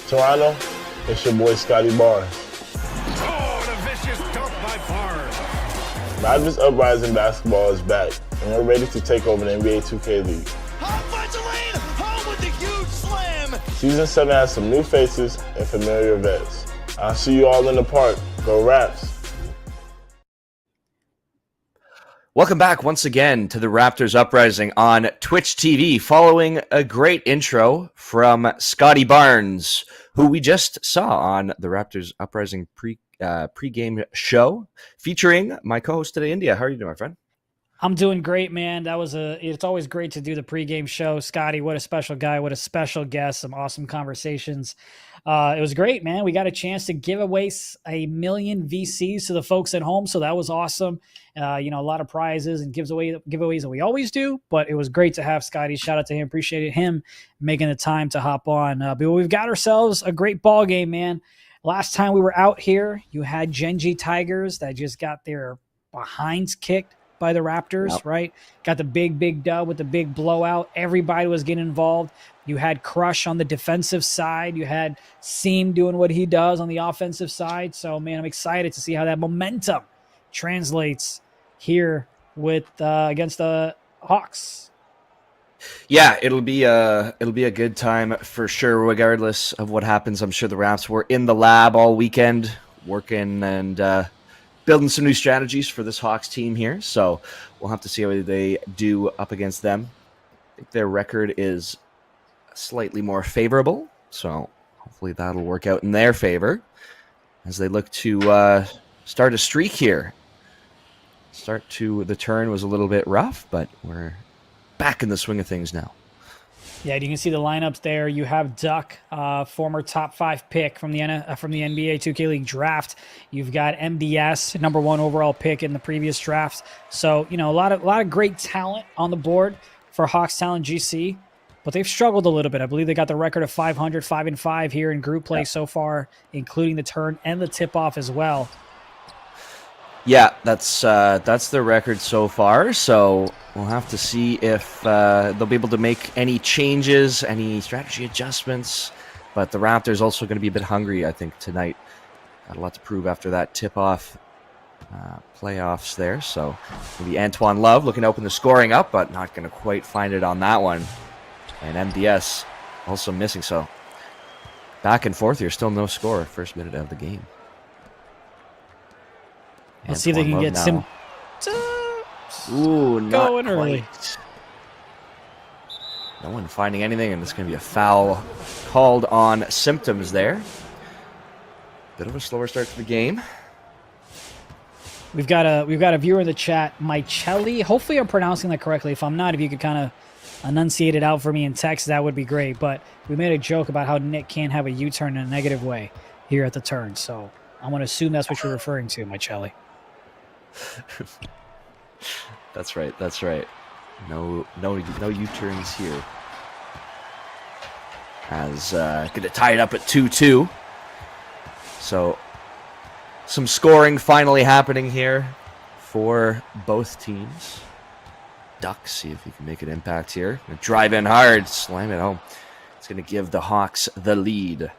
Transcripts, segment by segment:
Toronto, it's your boy Scotty Barnes. Oh, the vicious dunk by Barnes. Raptors Uprising basketball is back, and we're ready to take over the NBA 2K League. Finds a lane, home with the huge slam. Season 7 has some new faces and familiar vets. I'll see you all in the park. Go Raps! Welcome back once again to the Raptors Uprising on Twitch TV, following a great intro from Scotty Barnes, who we just saw on the Raptors Uprising pre-game show, featuring my co-host today, India. How are you doing, my friend? I'm doing great, man. It's always great to do the pregame show. Scotty, what a special guy, what a special guest, some awesome conversations. It was great, man. We got a chance to give away 1 million VCs to the folks at home, so that was awesome. A lot of prizes and giveaways that we always do, but it was great to have Scotty. Shout out to him. Appreciated him making the time to hop on. But we've got ourselves a great ball game, man. Last time we were out here, you had Genji Tigers that just got their behinds kicked by the Raptors, yep. Right? Got the big dub with the big blowout. Everybody was getting involved. You had Crush on the defensive side. You had Seam doing what he does on the offensive side. So, man, I'm excited to see how that momentum translates here with against the Hawks. Yeah, it'll be a good time for sure, regardless of what happens. I'm sure the Raps were in the lab all weekend working and building some new strategies for this Hawks team here, so we'll have to see how they do up against them. I think their record is slightly more favorable, so hopefully that'll work out in their favor as they look to start a streak here. The turn was a little bit rough, but we're back in the swing of things now. Yeah, you can see the lineups there. You have Duck, former top 5 pick from the NBA 2K League draft. You've got MDS, number 1 overall pick in the previous draft. So, a lot of great talent on the board for Hawks Talon GC, but they've struggled a little bit. I believe they got the record of 500, 5-5 here in group play so far, including the turn and the tip-off as well. Yeah, that's the record so far. So we'll have to see if they'll be able to make any changes, any strategy adjustments. But the Raptors also going to be a bit hungry, I think, tonight. Got a lot to prove after that tip-off playoffs there. So maybe Antoine Love looking to open the scoring up, but not going to quite find it on that one. And MDS also missing. So back and forth here, still no score. First minute of the game. Let's see if they can get some. Ooh, not going early. Quite. No one finding anything, and it's going to be a foul called on Symptoms there. Bit of a slower start to the game. We've got a viewer in the chat, Michelli. Hopefully, I'm pronouncing that correctly. If I'm not, if you could kind of enunciate it out for me in text, that would be great. But we made a joke about how Nick can't have a U-turn in a negative way here at the turn, so I'm going to assume that's what you're referring to, Michelli. That's right. No U-turns here. As gonna tie it up at 2-2. So some scoring finally happening here for both teams. Duck, see if he can make an impact here. Gonna drive in hard, slam it home. It's gonna give the Hawks the lead.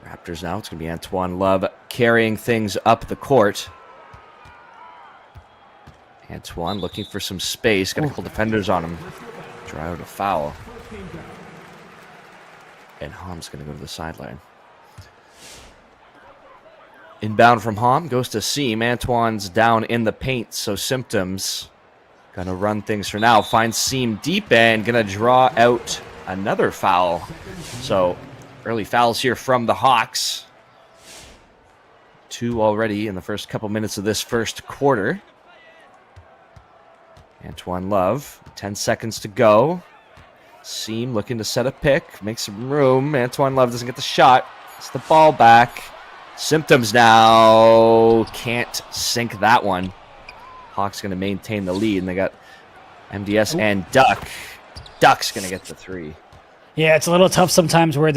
Raptors now, it's going to be Antoine Love carrying things up the court. Antoine looking for some space. Got a couple defenders on him. Draw out a foul. And Ham's going to go to the sideline. Inbound from Ham goes to Seam. Antoine's down in the paint, so Symptoms going to run things for now. Finds Seam deep and going to draw out another foul. So early fouls here from the Hawks. 2 already in the first couple minutes of this first quarter. Antoine Love, 10 seconds to go. Seam looking to set a pick, make some room. Antoine Love doesn't get the shot. It's the ball back. Symptoms now can't sink that one. Hawks going to maintain the lead, and they got MDS and Duck. Duck's going to get the 3. Yeah, it's a little tough sometimes where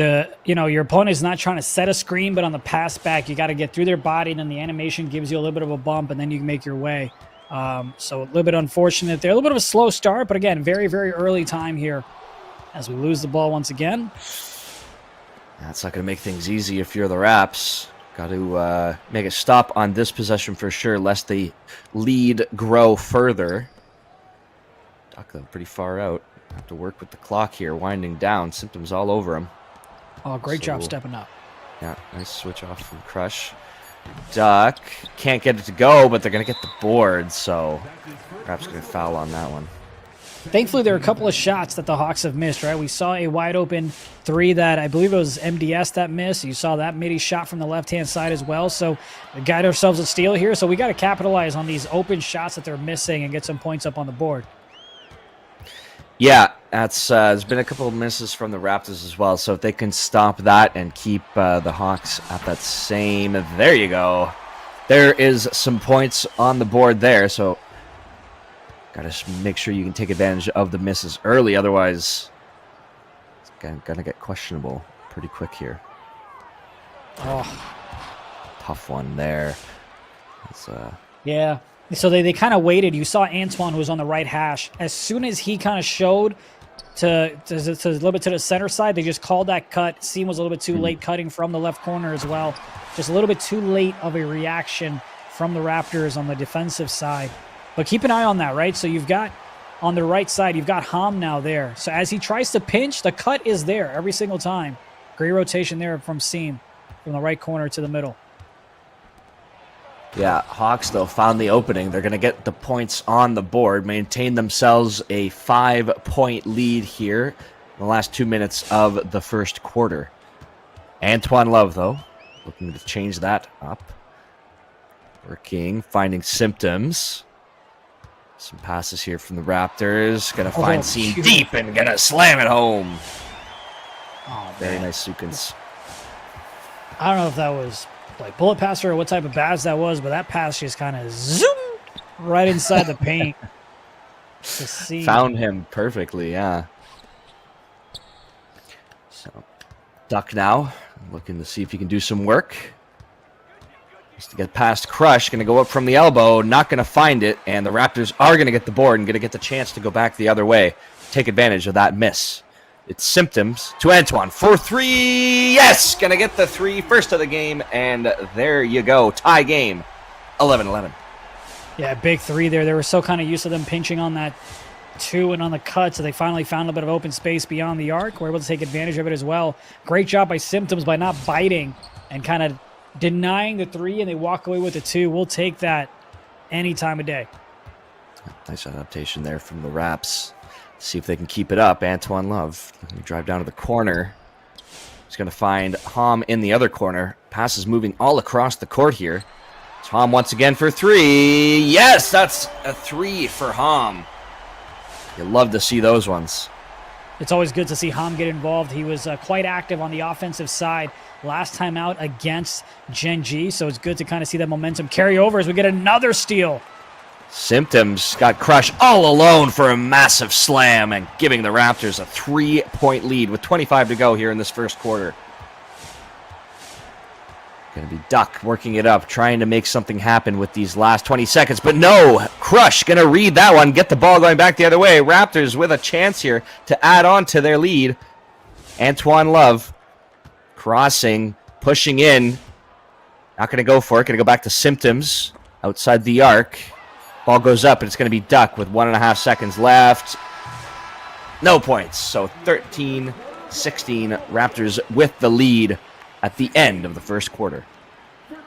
your opponent is not trying to set a screen, but on the pass back, you got to get through their body, and then the animation gives you a little bit of a bump, and then you can make your way. So a little bit unfortunate there. A little bit of a slow start, but again, very, very early time here as we lose the ball once again. That's not going to make things easy if you're the Raps. Got to make a stop on this possession for sure, lest the lead grow further. Duck them pretty far out. Have to work with the clock here, winding down. Symptoms all over him. Oh, great job stepping up. Yeah, nice switch off from Crush. Duck can't get it to go, but they're going to get the board, so perhaps going to foul on that one. Thankfully, there are a couple of shots that the Hawks have missed, right? We saw a wide open three that I believe it was MDS that missed. You saw that midi shot from the left-hand side as well. So we got ourselves a steal here. So we got to capitalize on these open shots that they're missing and get some points up on the board. Yeah, that's there's been a couple of misses from the Raptors as well. So if they can stop that and keep the Hawks at that same, there you go. There is some points on the board there. So got to make sure you can take advantage of the misses early. Otherwise, it's going to get questionable pretty quick here. Oh, Tough one there. yeah. So they kind of waited. You saw Antoine, who was on the right hash. As soon as he kind of showed to a little bit to the center side, they just called that cut. Seam was a little bit too late cutting from the left corner as well. Just a little bit too late of a reaction from the Raptors on the defensive side. But keep an eye on that, right? So you've got, on the right side, you've got Ham now there. So as he tries to pinch, the cut is there every single time. Great rotation there from Seam, from the right corner to the middle. Yeah, Hawks, though, found the opening. They're going to get the points on the board, maintain themselves a 5-point lead here in the last 2 minutes of the first quarter. Antoine Love, though, looking to change that up. Working, finding Symptoms. Some passes here from the Raptors. Going to find Seam deep and going to slam it home. Oh, very nice sequence. I don't know if that was like bullet pass or what type of pass that was, but that pass just kind of zoomed right inside the paint. Found him perfectly, yeah. So, Duck now, looking to see if he can do some work. Just to get past Crush, going to go up from the elbow, not going to find it, and the Raptors are going to get the board and going to get the chance to go back the other way, take advantage of that miss. It's Symptoms to Antoine for three. Yes, going to get the three, first of the game, and there you go. Tie game, 11-11. Yeah, big three there. They were so kind of used to them pinching on that two and on the cut, so they finally found a bit of open space beyond the arc. We're able to take advantage of it as well. Great job by Symptoms by not biting and kind of denying the three, and they walk away with the two. We'll take that any time of day. Nice adaptation there from the Raps. See if they can keep it up. Antoine Love going to drive down to the corner. He's going to find Ham in the other corner. Pass is moving all across the court here. It's Ham once again for three. Yes, that's a three for Ham. You love to see those ones. It's always good to see Ham get involved. He was quite active on the offensive side last time out against Gen G, so it's good to kind of see that momentum carry over as we get another steal. Symptoms got Crush all alone for a massive slam and giving the Raptors a 3-point lead with 25 to go here in this first quarter. Going to be Duck working it up, trying to make something happen with these last 20 seconds, but no, Crush going to read that one, get the ball going back the other way. Raptors with a chance here to add on to their lead. Antoine Love crossing, pushing in, not going to go for it, going to go back to Symptoms outside the arc. Ball goes up, and it's going to be Duck with 1.5 seconds left. No points. So 13-16, Raptors with the lead at the end of the first quarter.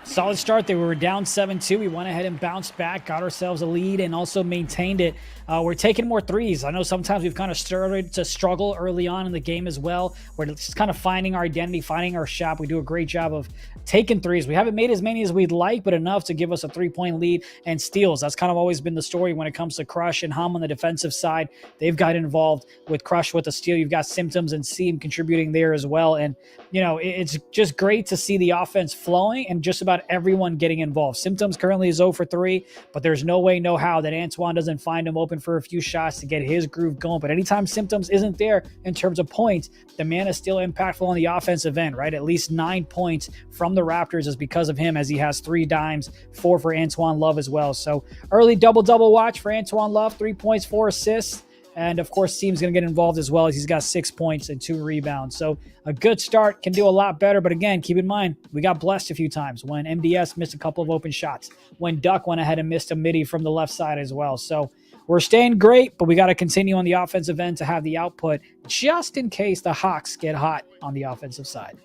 Solid start there. We were down 7-2. We went ahead and bounced back, got ourselves a lead, and also maintained it. We're taking more threes. I know sometimes we've kind of started to struggle early on in the game as well. We're just kind of finding our identity, finding our shot. We do a great job of taking threes. We haven't made as many as we'd like, but enough to give us a 3-point lead and steals. That's kind of always been the story when it comes to Crush and Ham on the defensive side. They've got involved with Crush with the steal. You've got Symptoms and Seam contributing there as well. And, you know, it's just great to see the offense flowing and just about everyone getting involved. Symptoms currently is 0 for 3, but there's no way, no how that Antoine doesn't find him open for a few shots to get his groove going. But anytime Symptoms isn't there in terms of points, the man is still impactful on the offensive end, right? At least 9 points from the Raptors is because of him, as he has 3 dimes, 4 for Antoine Love as well. So early double-double watch for Antoine Love, 3 points, 4 assists. And of course, Seam's going to get involved as well, as he's got 6 points and 2 rebounds. So a good start, can do a lot better. But again, keep in mind, we got blessed a few times when MDS missed a couple of open shots, when Duck went ahead and missed a midi from the left side as well. So we're staying great, but we got to continue on the offensive end to have the output just in case the Hawks get hot on the offensive side.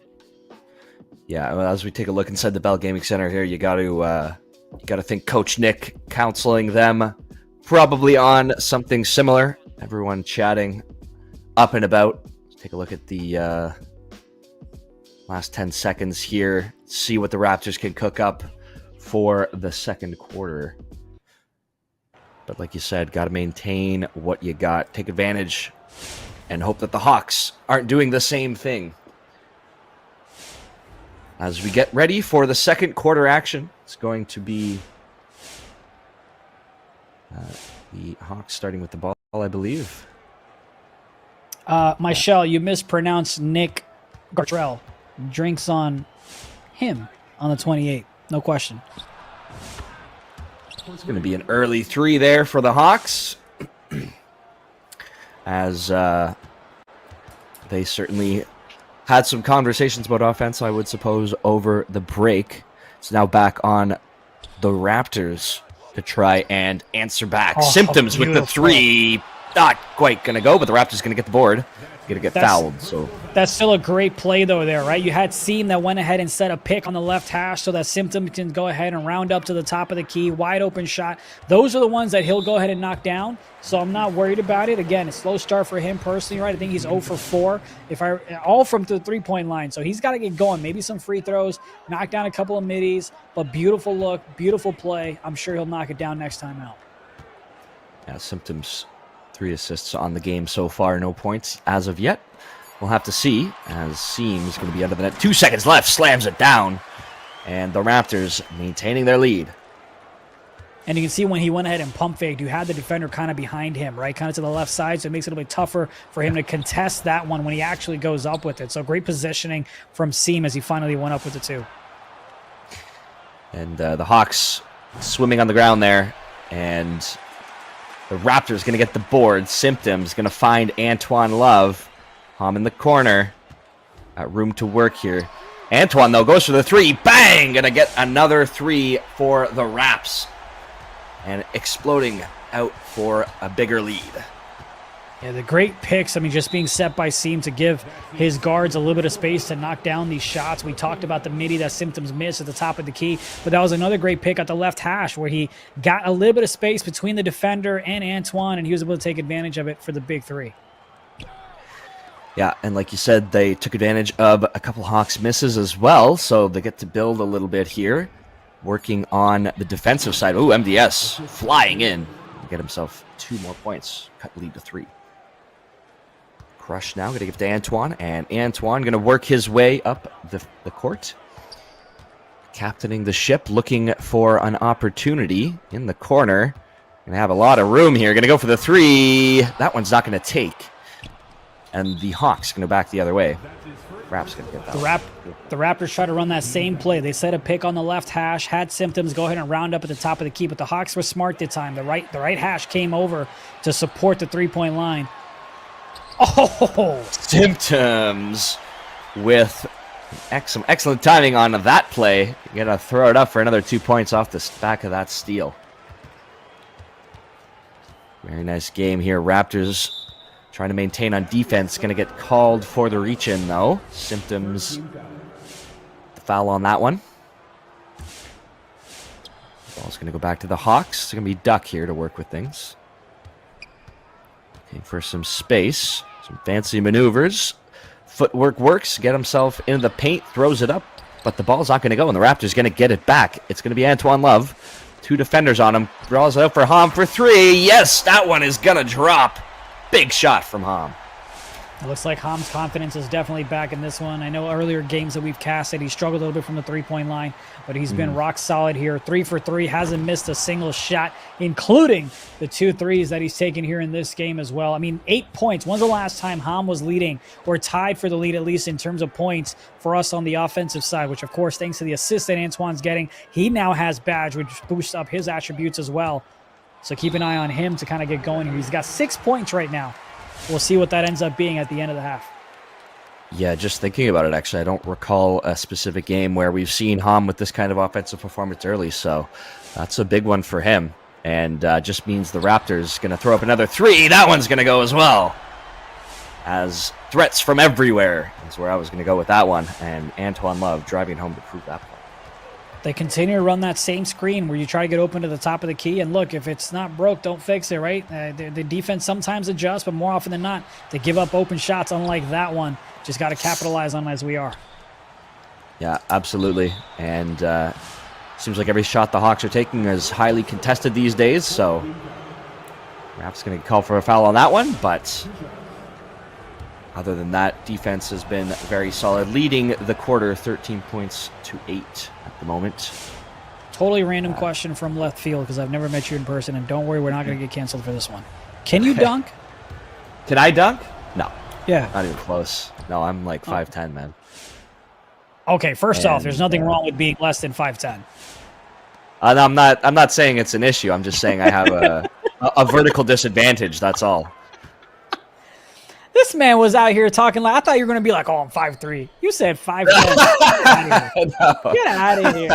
Yeah, well, as we take a look inside the Bell Gaming Center here, you got to think Coach Nick counseling them probably on something similar. Everyone chatting up and about. Let's take a look at the last 10 seconds here. See what the Raptors can cook up for the second quarter. But like you said, got to maintain what you got. Take advantage and hope that the Hawks aren't doing the same thing. As we get ready for the second quarter action, it's going to be the Hawks starting with the ball, I believe. Michelle, you mispronounced Nick Gartrell. Drinks on him on the 28th. No question. It's going to be an early 3 there for the Hawks. As they certainly had some conversations about offense, I would suppose, over the break. It's now back on the Raptors to try and answer back. Symptoms with the 3. Not quite going to go, but the Raptors going to get the board. Going to get fouled. So that's still a great play, though, there, right? You had Seam that went ahead and set a pick on the left hash so that Symptom can go ahead and round up to the top of the key. Wide open shot. Those are the ones that he'll go ahead and knock down. So I'm not worried about it. Again, a slow start for him personally, right? I think he's 0 for 4, all from the three-point line. So he's got to get going. Maybe some free throws, knock down a couple of middies, but beautiful look, beautiful play. I'm sure he'll knock it down next time out. Yeah, Symptoms 3 assists on the game so far. No points as of yet. We'll have to see, as Seam is going to be under the net. 2 seconds left, slams it down. And the Raptors maintaining their lead. And you can see when he went ahead and pump faked, you had the defender kind of behind him, right? Kind of to the left side, so it makes it a little bit tougher for him to contest that one when he actually goes up with it. So great positioning from Seam as he finally went up with the 2. And the Hawks swimming on the ground there. And the Raptors going to get the board. Symptoms going to find Antoine Love. Hom in the corner. Room to work here. Antoine, though, goes for the 3. Bang! Going to get another 3 for the Raps. And exploding out for a bigger lead. Yeah, the great picks, I mean, just being set by Seam to give his guards a little bit of space to knock down these shots. We talked about the midi that Symptoms missed at the top of the key, but that was another great pick at the left hash where he got a little bit of space between the defender and Antoine, and he was able to take advantage of it for the big 3. Yeah, and like you said, they took advantage of a couple Hawks misses as well, so they get to build a little bit here, working on the defensive side. Ooh, MDS flying in to get himself 2 more points, cut the lead to 3. Crush now, going to give to Antoine, and Antoine going to work his way up the court. Captaining the ship, looking for an opportunity in the corner. Going to have a lot of room here. Going to go for the 3. That one's not going to take. And the Hawks going to back the other way. Raps going to get that. The Raptors try to run that same play. They set a pick on the left hash, had Symptoms go ahead and round up at the top of the key, but the Hawks were smart this time. The right hash came over to support the 3-point line. Oh! Symptoms with some excellent timing on that play. You got to throw it up for another 2 points off the back of that steal. Very nice game here. Raptors trying to maintain on defense. Going to get called for the reach-in, though. Symptoms, the foul on that one. Ball's going to go back to the Hawks. It's going to be Duck here to work with things. Looking for some space. Some fancy maneuvers. Footwork works. Get himself into the paint. Throws it up. But the ball's not going to go, and the Raptors going to get it back. It's going to be Antoine Love. 2 defenders on him. Draws it out for Hom for 3. Yes, that one is going to drop. Big shot from Hom. It looks like Hom's confidence is definitely back in this one. I know earlier games that we've casted, he struggled a little bit from the 3-point line, but he's been rock solid here. 3 for 3, hasn't missed a single shot, including the 2 threes that he's taken here in this game as well. I mean, 8 points. When's the last time Hom was leading or tied for the lead, at least in terms of points for us on the offensive side, which, of course, thanks to the assist that Antoine's getting, he now has badge, which boosts up his attributes as well. So keep an eye on him to kind of get going here. He's got 6 points right now. We'll see what that ends up being at the end of the half. Yeah, just thinking about it, actually, I don't recall a specific game where we've seen Ham with this kind of offensive performance early, so that's a big one for him. And just means the Raptors going to throw up another 3. That one's going to go as well. As threats from everywhere is where I was going to go with that one. And Antoine Love driving home to prove that point. They continue to run that same screen where you try to get open to the top of the key. And look, if it's not broke, don't fix it, right? The defense sometimes adjusts, but more often than not, they give up open shots unlike that one. Just got to capitalize on as we are. Yeah, absolutely. And seems like every shot the Hawks are taking is highly contested these days, so Raps going to call for a foul on that one, but other than that, defense has been very solid, leading the quarter 13 points to 8 at the moment. Totally random question from left field because I've never met you in person, and don't worry, we're not going to get canceled for this one. Can you dunk? Can I dunk? No. Yeah. Not even close. No, I'm like 5'10", man. Okay, first off, there's nothing wrong with being less than 5'10". I'm not saying it's an issue. I'm just saying I have a vertical disadvantage, that's all. This man was out here talking like, I thought you were going to be like, oh, I'm 5'3". You said 5'10". Get out of here.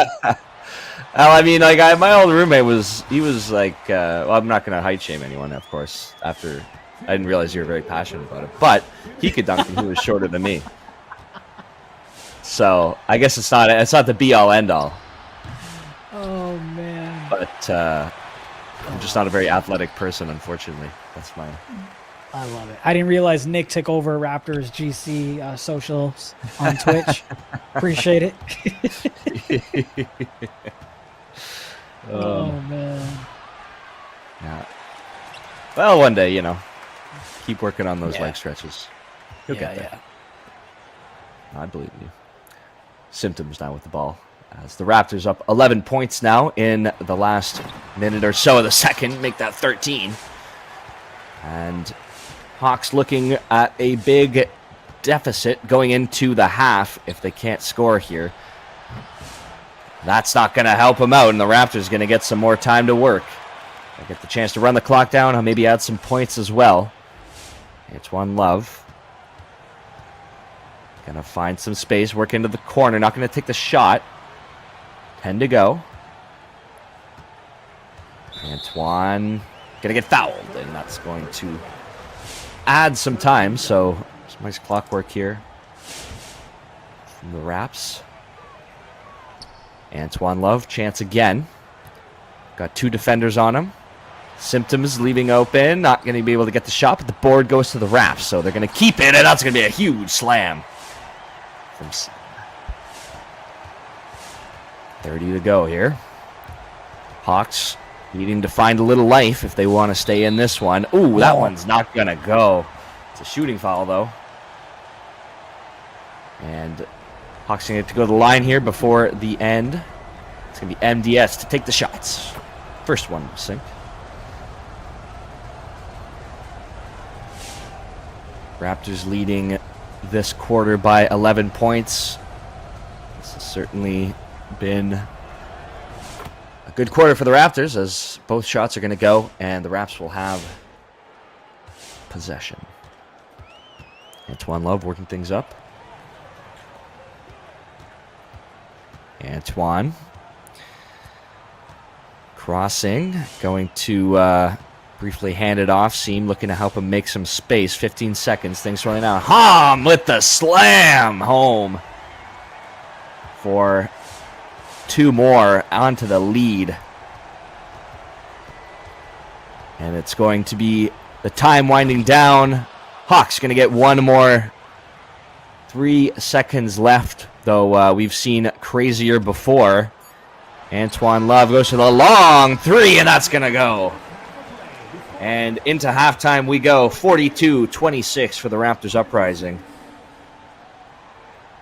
Well, I mean, like my old roommate was like, well, I'm not going to height shame anyone, of course, after I didn't realize you were very passionate about it, but he could dunk and he was shorter than me. So I guess it's not the be all end all. Oh man. But I'm just not a very athletic person, unfortunately. That's my. I love it. I didn't realize Nick took over Raptors GC socials on Twitch. Appreciate it. Oh man. Yeah. Well, one day, keep working on those leg stretches. You'll get there. I believe in you. Symptoms now with the ball. As the Raptors up 11 points now in the last minute or so of the second, make that 13. And Hawks looking at a big deficit going into the half if they can't score here. That's not going to help them out, and the Raptors going to get some more time to work. They get the chance to run the clock down and maybe add some points as well. Antoine Love. Going to find some space, work into the corner. Not going to take the shot. 10 to go. Antoine going to get fouled, and that's going to add some time. So some nice clock work here from the Raps. Antoine Love, chance again. Got 2 defenders on him. Symptoms leaving open. Not going to be able to get the shot, but the board goes to the Raps. So they're going to keep it, and that's going to be a huge slam. From 30 to go here. Hawks needing to find a little life if they want to stay in this one. Ooh, that one's not going to go. It's a shooting foul, though. And Hawks going to have to go to the line here before the end. It's going to be MDS to take the shots. First one will sink. Raptors leading this quarter by 11 points. This has certainly been a good quarter for the Raptors as both shots are going to go and the Raps will have possession. Antoine Love working things up. Antoine crossing, going to briefly hand it off. Seam looking to help him make some space. 15 seconds. Things running out. Ham with the slam home for 2 more onto the lead. And it's going to be the time winding down. Hawks going to get 1 more. 3 seconds left, though we've seen crazier before. Antoine Love goes for the long 3, and that's going to go. And into halftime we go, 42-26 for the Raptors Uprising.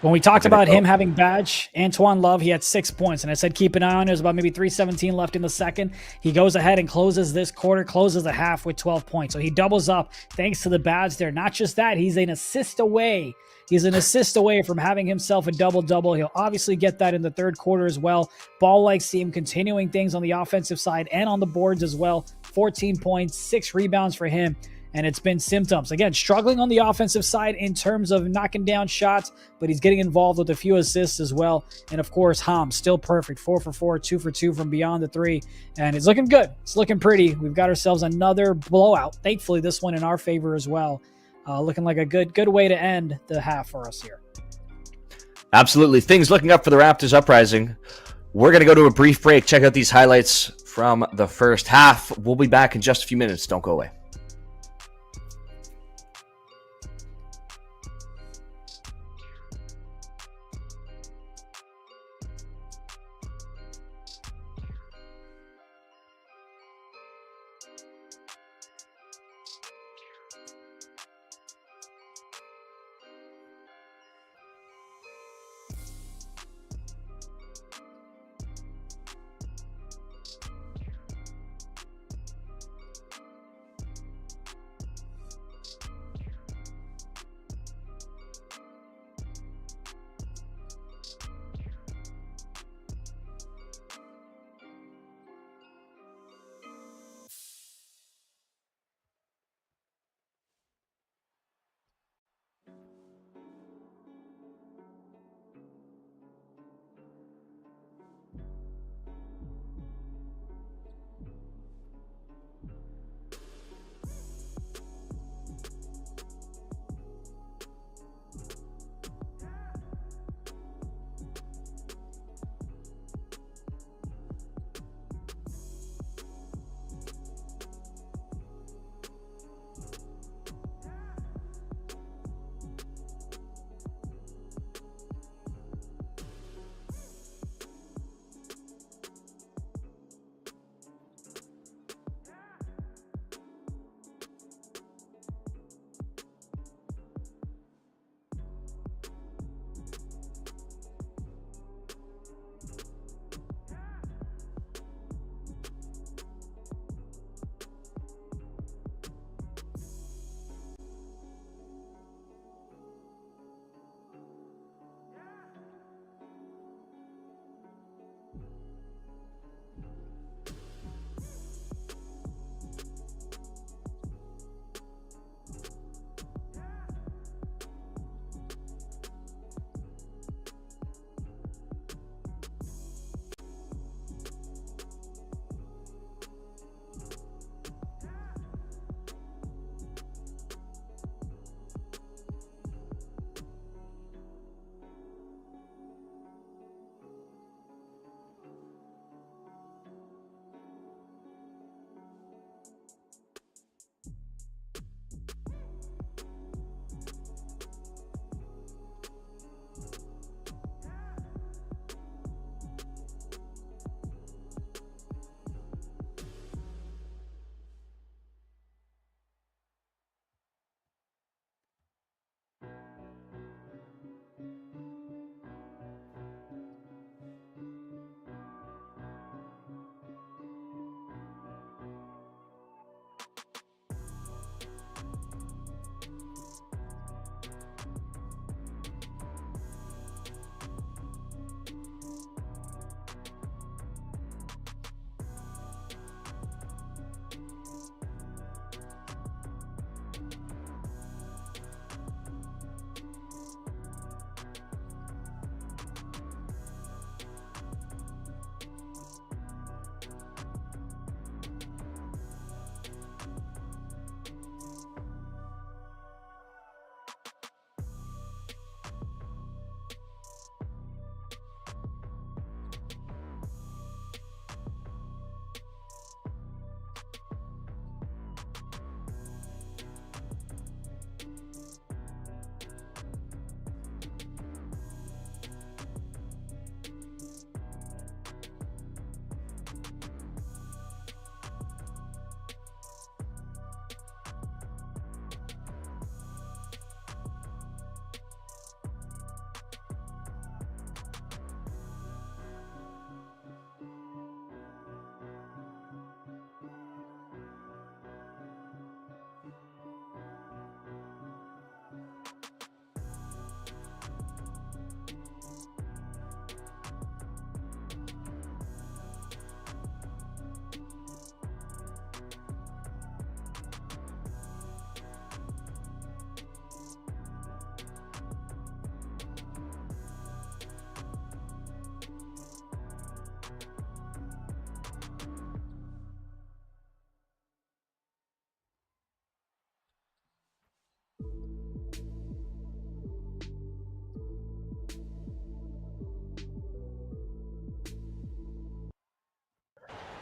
When we talked about him having badge, Antoine Love, he had 6 points. And I said keep an eye on it. There's about maybe 3:17 left in the second. He goes ahead and closes this quarter, closes the half with 12 points. So he doubles up thanks to the badge there. Not just that, he's an assist away He's an assist away from having himself a double-double. He'll obviously get that in the third quarter as well. Ball-like team continuing things on the offensive side and on the boards as well. 14 points, 6 rebounds for him. And it's been symptoms. Again, struggling on the offensive side in terms of knocking down shots, but he's getting involved with a few assists as well. And of course, Ham, still perfect. 4 for 4, 2 for 2 from beyond the three. And it's looking good. It's looking pretty. We've got ourselves another blowout. Thankfully, this one in our favor as well. Looking like a good way to end the half for us here. Absolutely. Things looking up for the Raptors Uprising. We're going to go to a brief break. Check out these highlights from the first half. We'll be back in just a few minutes. Don't go away.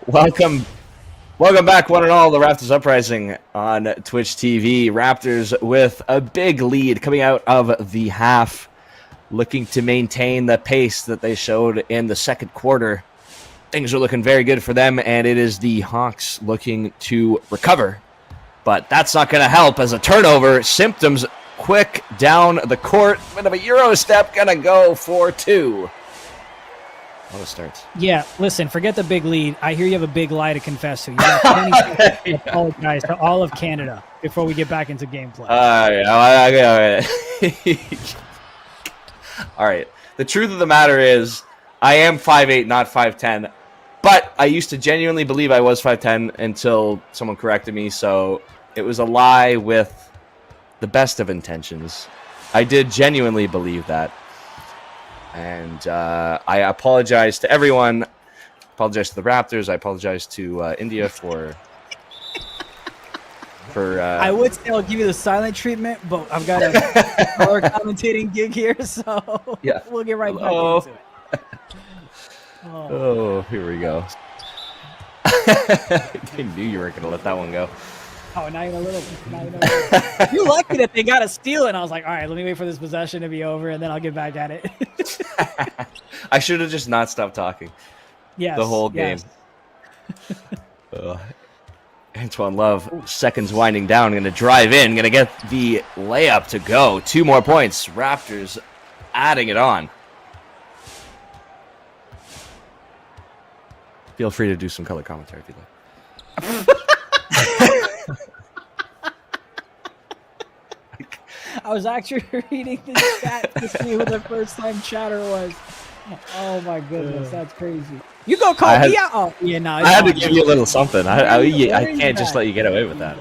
Welcome back, one and all, the Raptors Uprising on Twitch TV. Raptors with a big lead coming out of the half, looking to maintain the pace that they showed in the second quarter. Things are looking very good for them, and it is the Hawks looking to recover. But that's not going to help as a turnover. Symptoms quick down the court. Bit of a Euro step, going to go for two. Oh, it starts. Yeah, listen, forget the big lead. I hear you have a big lie to confess to. You got 20 seconds to apologize to all of Canada before we get back into gameplay. All right. The truth of the matter is, I am 5'8", not 5'10", but I used to genuinely believe I was 5'10" until someone corrected me, so it was a lie with the best of intentions. I did genuinely believe that. And I apologize to everyone. Apologize to the Raptors. I apologize to India for. I would say I'll give you the silent treatment, but I've got a color commentating gig here, so yeah. We'll get right back into it. Oh, here we go. I knew you weren't going to let that one go. Oh, not even a little. You're lucky that they got a steal, and I was like, all right, let me wait for this possession to be over, and then I'll get back at it. I should have just not stopped talking. Yes, the whole game. Antoine Love, seconds winding down, going to drive in, going to get the layup to go. 2 more points. Raptors adding it on. Feel free to do some color commentary if you'd like. I was actually reading the chat to see who the first time chatter was. Oh my goodness, that's crazy. You go call me out. Oh, yeah, no. I had to give you a little something. I can't just let you get away with that.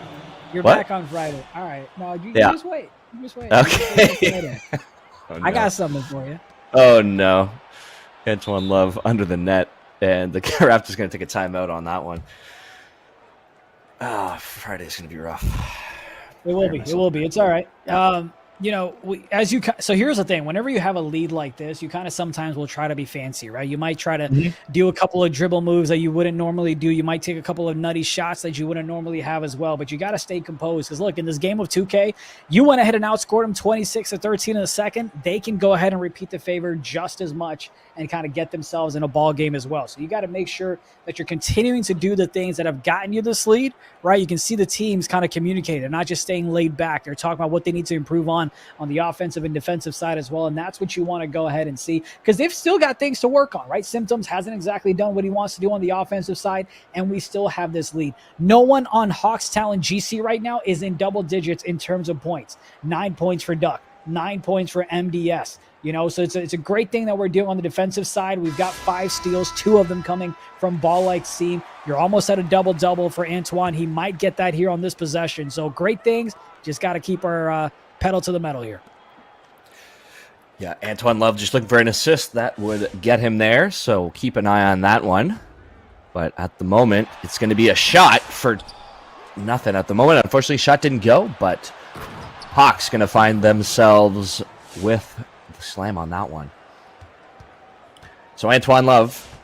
You're back on Friday. All right. No, you just wait. You just wait. Okay. Oh, no. I got something for you. Oh no, Antoine Love under the net, and the Raptors going to take a timeout on that one. Friday's going to be rough. It will be. It will be. It's all right. So here's the thing. Whenever you have a lead like this, you kind of sometimes will try to be fancy, right? You might try to do a couple of dribble moves that you wouldn't normally do. You might take a couple of nutty shots that you wouldn't normally have as well, but you got to stay composed. Because look, in this game of 2K, you went ahead and outscored them 26-13 in the second. They can go ahead and repeat the favor just as much and kind of get themselves in a ball game as well. So you got to make sure that you're continuing to do the things that have gotten you this lead, right? You can see the teams kind of communicate. They're not just staying laid back. They're talking about what they need to improve on the offensive and defensive side as well. And that's what you want to go ahead and see, because they've still got things to work on, right? Symptoms hasn't exactly done what he wants to do on the offensive side, and we still have this lead. No one on Hawks Talon GC right now is in double digits in terms of points. 9 points for Duck, 9 points for MDS. So it's a great thing that we're doing on the defensive side. We've got 5 steals, 2 of them coming from ball-like seam. You're almost at a double-double for Antoine. He might get that here on this possession. So great things. Just got to keep our pedal to the metal here. Yeah, Antoine Love just looking for an assist that would get him there. So keep an eye on that one. But at the moment, it's going to be a shot for nothing at the moment. Unfortunately, shot didn't go, but Hawks going to find themselves with slam on that one. So Antoine Love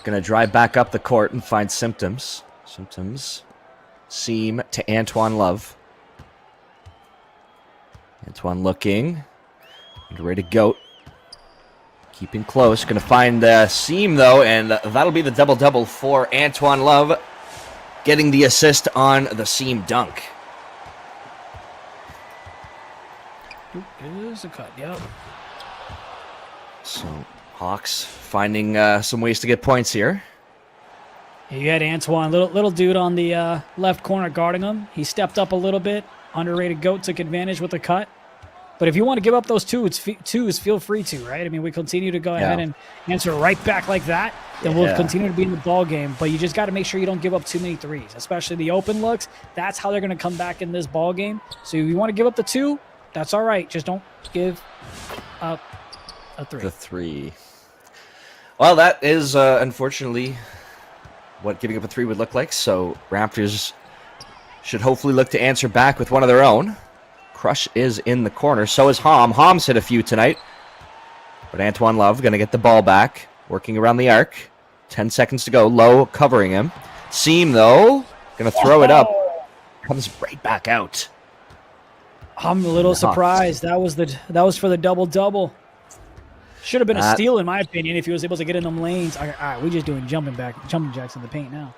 going to drive back up the court and find Symptoms. Symptoms seam to Antoine Love. Antoine looking and ready to go. Keeping close. Going to find the seam though, and that'll be the double-double for Antoine Love, getting the assist on the seam dunk. It is a cut, yep. So Hawks finding some ways to get points here. You had Antoine, little dude on the left corner guarding him. He stepped up a little bit. Underrated GOAT took advantage with the cut. But if you want to give up those twos, feel free to, right? I mean, we continue to go ahead and answer right back like that, then we'll continue to be in the ball game. But you just got to make sure you don't give up too many threes, especially the open looks. That's how they're going to come back in this ball game. So if you want to give up the 2, that's all right. Just don't give up a 3. The 3. Well, that is unfortunately what giving up a 3 would look like. So Raptors should hopefully look to answer back with one of their own. Crush is in the corner. So is Hom. Hom's hit a few tonight. But Antoine Love going to get the ball back. Working around the arc. 10 seconds to go. Low covering him. Seam, though, going to throw it up. Comes right back out. I'm a little surprised. That was for the double-double. Should have been a steal, in my opinion, if he was able to get in them lanes. All right, we're just doing jumping jacks in the paint now.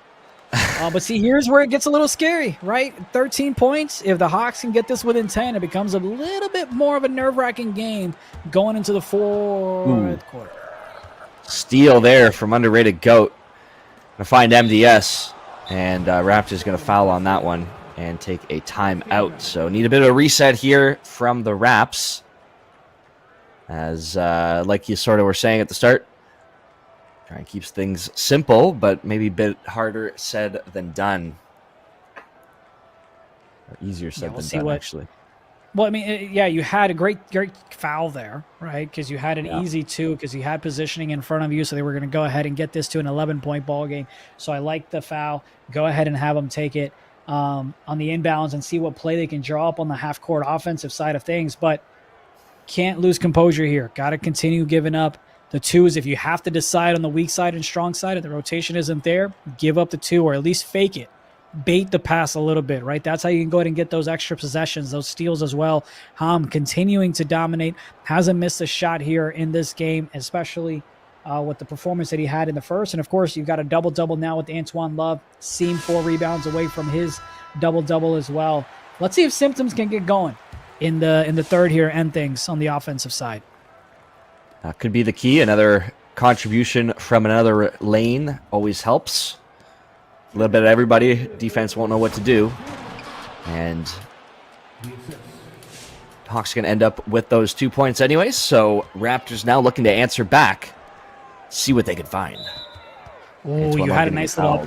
But see, here's where it gets a little scary, right? 13 points. If the Hawks can get this within 10, it becomes a little bit more of a nerve-wracking game going into the fourth quarter. Steal there from underrated GOAT. Going to find MDS, and Raptors going to foul on that one and take a timeout. So need a bit of a reset here from the Raps. As like you sort of were saying at the start, try and keeps things simple, but maybe a bit harder said than done. Or easier said than done, actually. Well, I mean, yeah, you had a great foul there, right? Because you had an easy 2, because you had positioning in front of you, so they were going to go ahead and get this to an 11-point ball game. So I like the foul. Go ahead and have them take it on the inbounds and see what play they can draw up on the half-court offensive side of things. But can't lose composure here. Got to continue giving up the 2s. If you have to decide on the weak side and strong side, if the rotation isn't there, give up the 2 or at least fake it. Bait the pass a little bit, right? That's how you can go ahead and get those extra possessions, those steals as well. Continuing to dominate. Hasn't missed a shot here in this game, especially with the performance that he had in the first. And, of course, you've got a double-double now with Antoine Love. Seam 4 rebounds away from his double-double as well. Let's see if Symptoms can get going in the third here and things on the offensive side. Could be the key. Another contribution from another lane always helps. A little bit of everybody. Defense won't know what to do. And Hawks going to end up with those 2 points anyway. So Raptors now looking to answer back. See what they can find. Oh, you had a nice little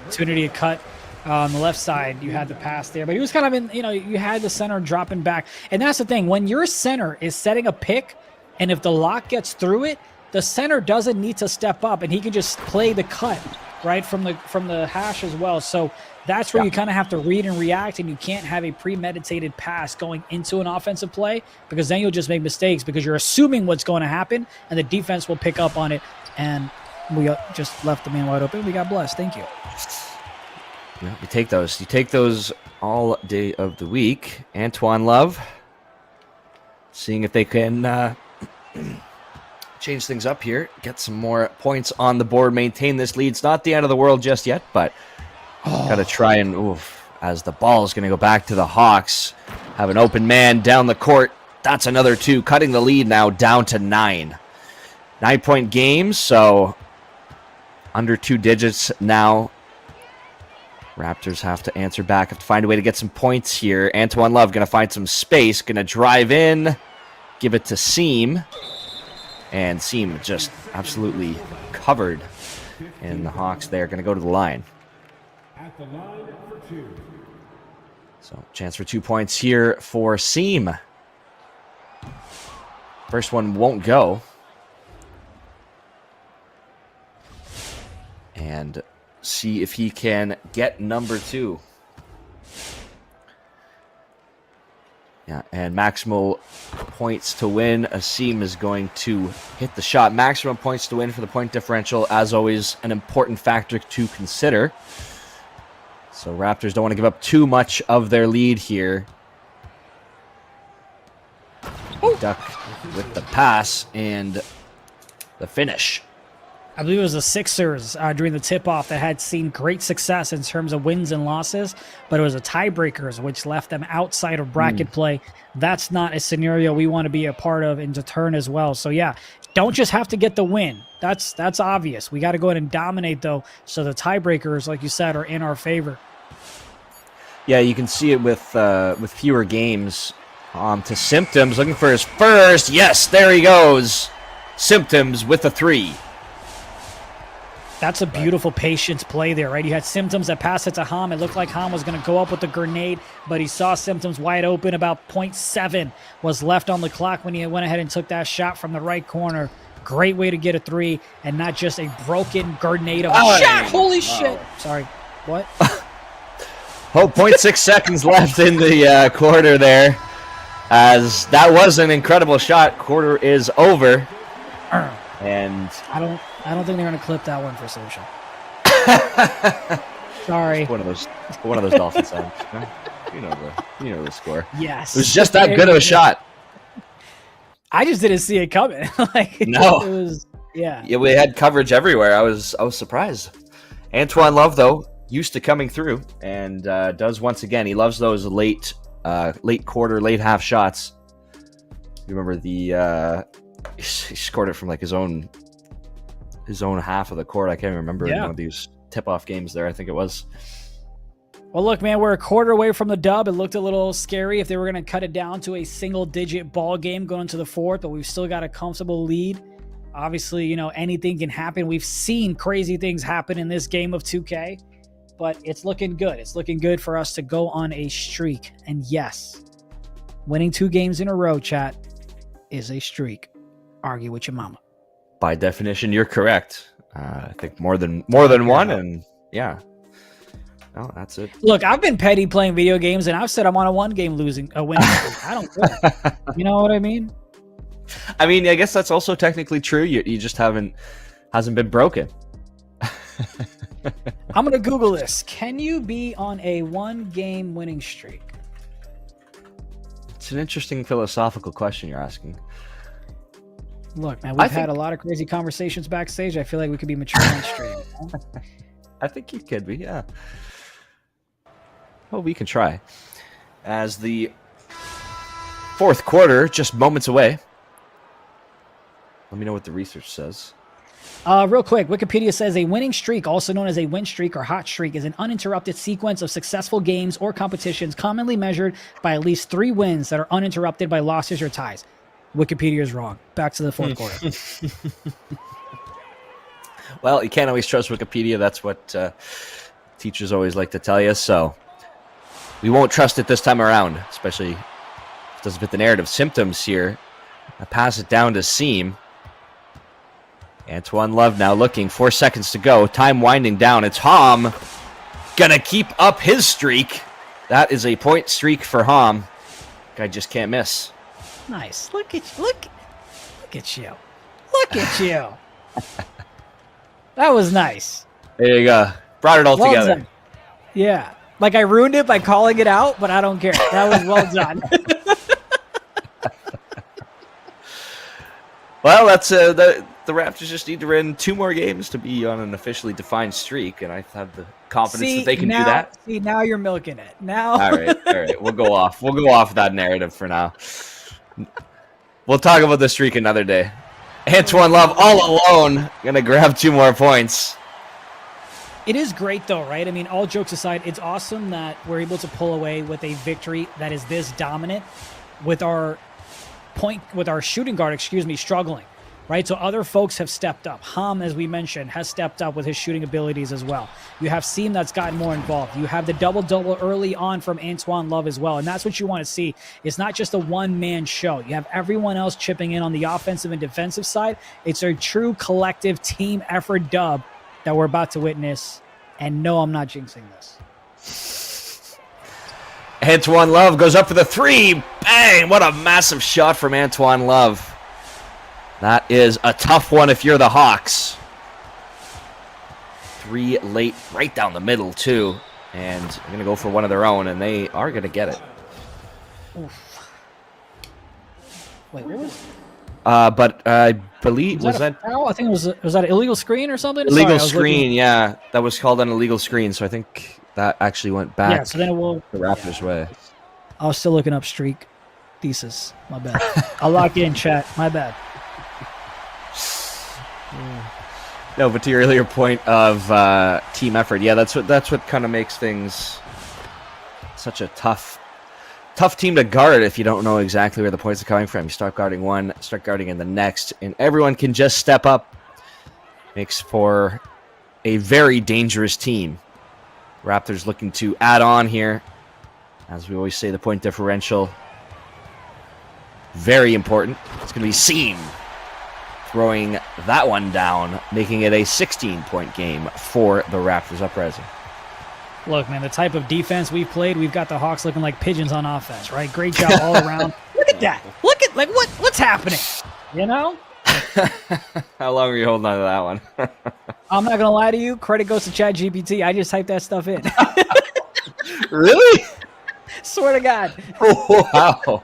opportunity to cut. On the left side, you had the pass there, but he was kind of you had the center dropping back. And that's the thing. When your center is setting a pick, and if the lock gets through it, the center doesn't need to step up, and he can just play the cut, right, from the hash as well. So that's where you kind of have to read and react, and you can't have a premeditated pass going into an offensive play, because then you'll just make mistakes because you're assuming what's going to happen, and the defense will pick up on it. And we just left the man wide open. We got blessed. Thank you. Yeah, you take those. You take those all day of the week. Antoine Love, seeing if they can change things up here, get some more points on the board, maintain this lead. It's not the end of the world just yet, but got to try and, as the ball is going to go back to the Hawks, have an open man down the court. That's another 2, cutting the lead now down to 9. 9-point game, so under 2 digits now. Raptors have to answer back, have to find a way to get some points here. Antoine Love going to find some space, going to drive in, give it to Seam. And Seam just absolutely covered. And the Hawks there going to go to the line. At the line for 2. So chance for 2 points here for Seam. First one won't go. And see if he can get number 2. Yeah, and maximal points to win. Asim is going to hit the shot. Maximum points to win for the point differential, as always, an important factor to consider. So Raptors don't want to give up too much of their lead here. Duck with the pass and the finish. I believe it was the Sixers during the tip-off that had seen great success in terms of wins and losses, but it was the tiebreakers, which left them outside of bracket play. That's not a scenario we want to be a part of and to turn as well. So, yeah, don't just have to get the win. That's obvious. We got to go ahead and dominate, though, so the tiebreakers, like you said, are in our favor. Yeah, you can see it with fewer games. To Symptoms, looking for his first. Yes, there he goes. Symptoms with a 3. That's a beautiful patience play there, right? You had Symptoms that passed it to Ham. It looked like Ham was going to go up with the grenade, but he saw Symptoms wide open. About 0.7 was left on the clock when he went ahead and took that shot from the right corner. Great way to get a 3, and not just a broken grenade of a shot. Holy shit. Sorry. What? 0.6 seconds left in the quarter there, as that was an incredible shot. Quarter is over. And I don't think they're going to clip that one for social. Sorry. one of those Dolphin sounds. You know the score. Yes. It was just that good of a shot. I just didn't see it coming. No. It was yeah. Yeah, we had coverage everywhere. I was surprised. Antoine Love, though, used to coming through and does once again. He loves those late quarter, late half shots. You remember he scored it from like his own half of the court. I can't remember in one of these tip-off games there. I think it was. Well, look, man, we're a quarter away from the dub. It looked a little scary if they were going to cut it down to a single-digit ball game going into the fourth, but we've still got a comfortable lead. Obviously, anything can happen. We've seen crazy things happen in this game of 2K, but it's looking good. It's looking good for us to go on a streak. And yes, winning 2 games in a row, chat, is a streak. Argue with your mama. By definition, you're correct. I think more than one, and yeah. No, that's it. Look, I've been petty playing video games, and I've said I'm on a one-game winning streak. I don't care. You know what I mean? I mean, I guess that's also technically true. You just hasn't been broken. I'm going to Google this. Can you be on a one-game winning streak? It's an interesting philosophical question you're asking. Look, man, we've had a lot of crazy conversations backstage. I feel like we could be mature on stream. I think you could be, yeah. Well, we can try. As the fourth quarter, just moments away. Let me know what the research says. Real quick, Wikipedia says a winning streak, also known as a win streak or hot streak, is an uninterrupted sequence of successful games or competitions commonly measured by at least 3 wins that are uninterrupted by losses or ties. Wikipedia is wrong. Back to the fourth quarter. Well, you can't always trust Wikipedia. That's what teachers always like to tell you. So we won't trust it this time around, especially if it doesn't fit the narrative. Symptoms here. I pass it down to Seam. Antoine Love now looking. 4 seconds to go. Time winding down. It's Hom. Gonna keep up his streak. That is a point streak for Hom. Guy just can't miss. Nice. Look at you. Look at you. Look at you. That was nice. There you go. Brought it all together. Done. Yeah. Like I ruined it by calling it out, but I don't care. That was well done. Well, that's the Raptors just need to win 2 more games to be on an officially defined streak, and I have the confidence that they can do that. See, now you're milking it. Now. All right. We'll go off. We'll go off that narrative for now. We'll talk about the streak another day. Antoine Love all alone, gonna grab 2 more points. It is great though, right? I mean, all jokes aside, it's awesome that we're able to pull away with a victory that is this dominant with our shooting guard, struggling, right? So other folks have stepped up. Hom, as we mentioned, has stepped up with his shooting abilities as well. You have Seam that's gotten more involved. You have the double-double early on from Antoine Love as well, and that's what you want to see. It's not just a one-man show. You have everyone else chipping in on the offensive and defensive side. It's a true collective team effort dub that we're about to witness, and no, I'm not jinxing this. Antoine Love goes up for the 3. Bang! What a massive shot from Antoine Love. That is a tough one if you're the Hawks. 3 late, right down the middle, too. And they're going to go for one of their own, and they are going to get it. Oof. Wait, what was but I believe... Was that foul? I think it was that an illegal screen or something? Illegal screen, yeah. That was called an illegal screen, so I think that actually went back so then it will, the Raptors' way. I was still looking up streak thesis. My bad. I'll lock in, chat. My bad. No, but to your earlier point of team effort, yeah, that's what kind of makes things such a tough team to guard if you don't know exactly where the points are coming from. You start guarding one, start guarding in the next, and everyone can just step up. Makes for a very dangerous team. Raptors looking to add on here. As we always say, the point differential, very important. It's going to be Seam throwing that one down, making it a 16-point game for the Raptors Uprising. Look, man, the type of defense we've played, we've got the Hawks looking like pigeons on offense, right? Great job all around. Look at that. Look at what's happening, you know? How long were you holding on to that one? I'm not gonna lie to you. Credit goes to ChatGPT. I just typed that stuff in. Really? Swear to God. Wow.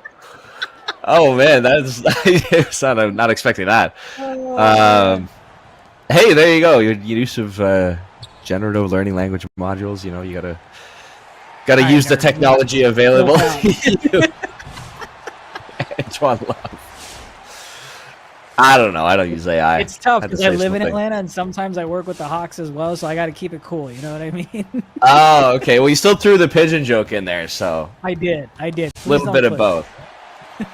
Oh man, that's not expecting that. Hey, there you go. Your use of generative learning language modules. You know, you gotta use the technology available. Antoine Love. I don't know. I don't use AI. It's tough because I live in Atlanta and sometimes I work with the Hawks as well, so I got to keep it cool. You know what I mean? Oh, okay. Well, you still threw the pigeon joke in there, so I did. a little bit of both.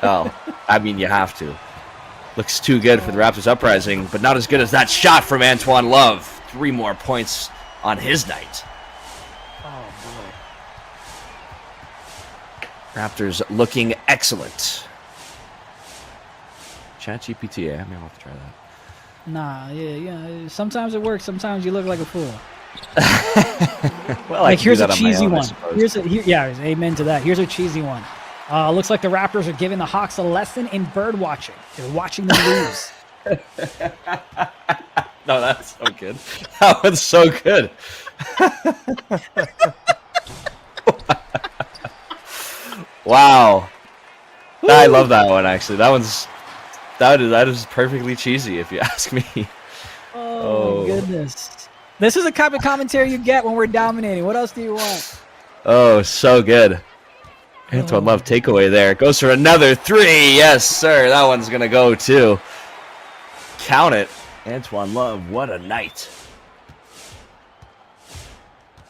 Oh, I mean, you have to. Looks too good for the Raptors Uprising, but not as good as that shot from Antoine Love. 3 more points on his night. Oh boy. Raptors looking excellent. ChatGPT, yeah, maybe I'll have to try that. Nah, yeah. Sometimes it works. Sometimes you look like a fool. Well, like here's a cheesy one. Own, amen to that. Here's a cheesy one. Looks like the Raptors are giving the Hawks a lesson in bird watching. They're watching them lose. No, that's so good. That one's so good. Wow. I love that one, actually. That is perfectly cheesy, if you ask me. Oh, my goodness. This is the kind of commentary you get when we're dominating. What else do you want? Oh, so good. Antoine Love takeaway there. Goes for another 3. Yes, sir. That one's going to go, too. Count it. Antoine Love, what a night.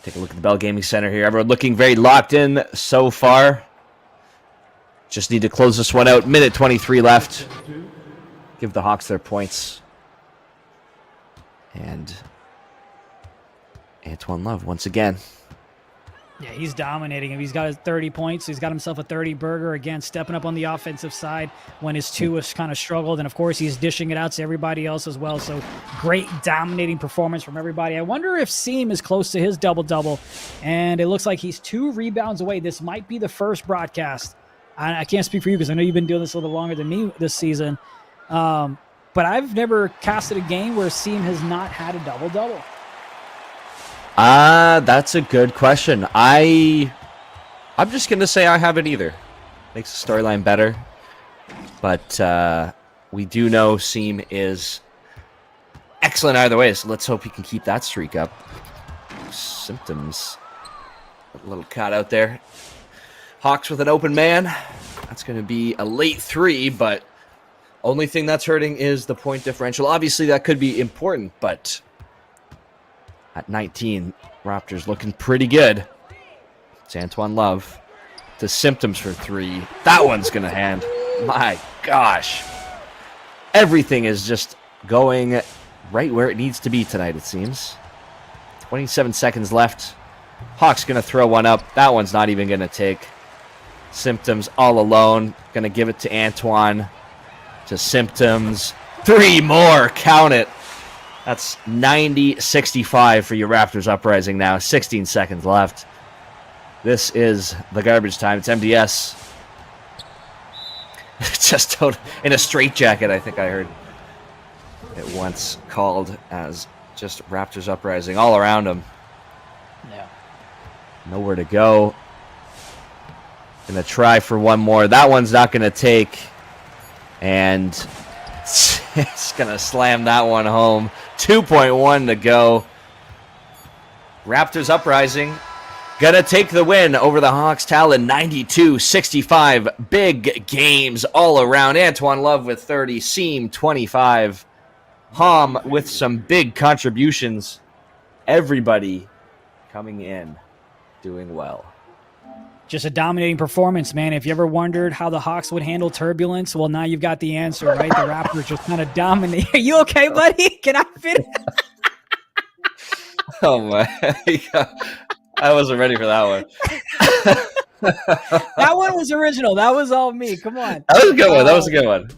Take a look at the Bell Gaming Center here. Everyone looking very locked in so far. Just need to close this one out. Minute 23 left. Give the Hawks their points. And Antoine Love once again. Yeah, he's dominating him. He's got his 30 points. He's got himself a 30 burger. Again, stepping up on the offensive side when his 2 was kind of struggled. And, of course, he's dishing it out to everybody else as well. So, great dominating performance from everybody. I wonder if Seam is close to his double-double. And it looks like he's 2 rebounds away. This might be the first broadcast. I can't speak for you because I know you've been doing this a little longer than me this season. But I've never casted a game where Seam has not had a double-double. That's a good question. I'm just going to say I haven't either. Makes the storyline better. But we do know Seam is excellent either way, so let's hope he can keep that streak up. Symptoms. A little cut out there. Hawks with an open man. That's going to be a late 3, but only thing that's hurting is the point differential. Obviously, that could be important, but at 19, Raptors looking pretty good. It's Antoine Love. The Symptoms for 3. That one's going to hand. My gosh. Everything is just going right where it needs to be tonight, it seems. 27 seconds left. Hawks going to throw one up. That one's not even going to take. Symptoms all alone. Going to give it to Antoine. To Symptoms. 3 more. Count it. That's 90-65 for your Raptors Uprising now. 16 seconds left. This is the garbage time. It's MDS. Just in a straitjacket, I think I heard it once called as just Raptors Uprising all around him. Yeah. Nowhere to go. Gonna try for one more. That one's not gonna take. And it's gonna slam that one home. 2.1 to go. Raptors Uprising gonna take the win over the Hawks. Talon 92-65. Big games all around. Antoine Love with 30. Seam 25. Hom with some big contributions. Everybody coming in doing well. Just a dominating performance, man. If you ever wondered how the Hawks would handle turbulence, well, now you've got the answer, right? The Raptors just kind of dominate. Are you okay, buddy? Can I fit? Oh, my. I wasn't ready for that one. That one was original. That was all me. Come on. That was a good one. That was a good one.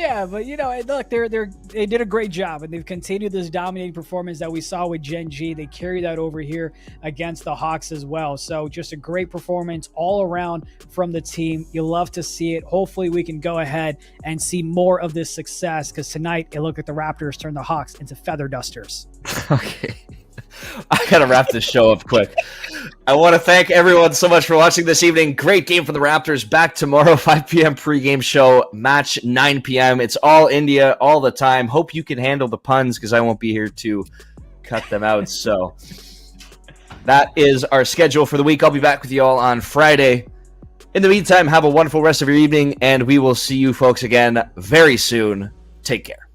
Yeah, but look, they did a great job, and they've continued this dominating performance that we saw with Gen G. They carry that over here against the Hawks as well. So just a great performance all around from the team. You love to see it. Hopefully, we can go ahead and see more of this success, because tonight it looked like the Raptors turned the Hawks into feather dusters. Okay. I gotta wrap this show up quick. I want to thank everyone so much for watching this evening. Great game for the Raptors. Back tomorrow, 5 p.m. pregame show, match 9 p.m. It's all India all the time. Hope you can handle the puns, because I won't be here to cut them out. So that is our schedule for the week. I'll be back with you all on Friday. In the meantime, have a wonderful rest of your evening, and we will see you folks again very soon. Take care.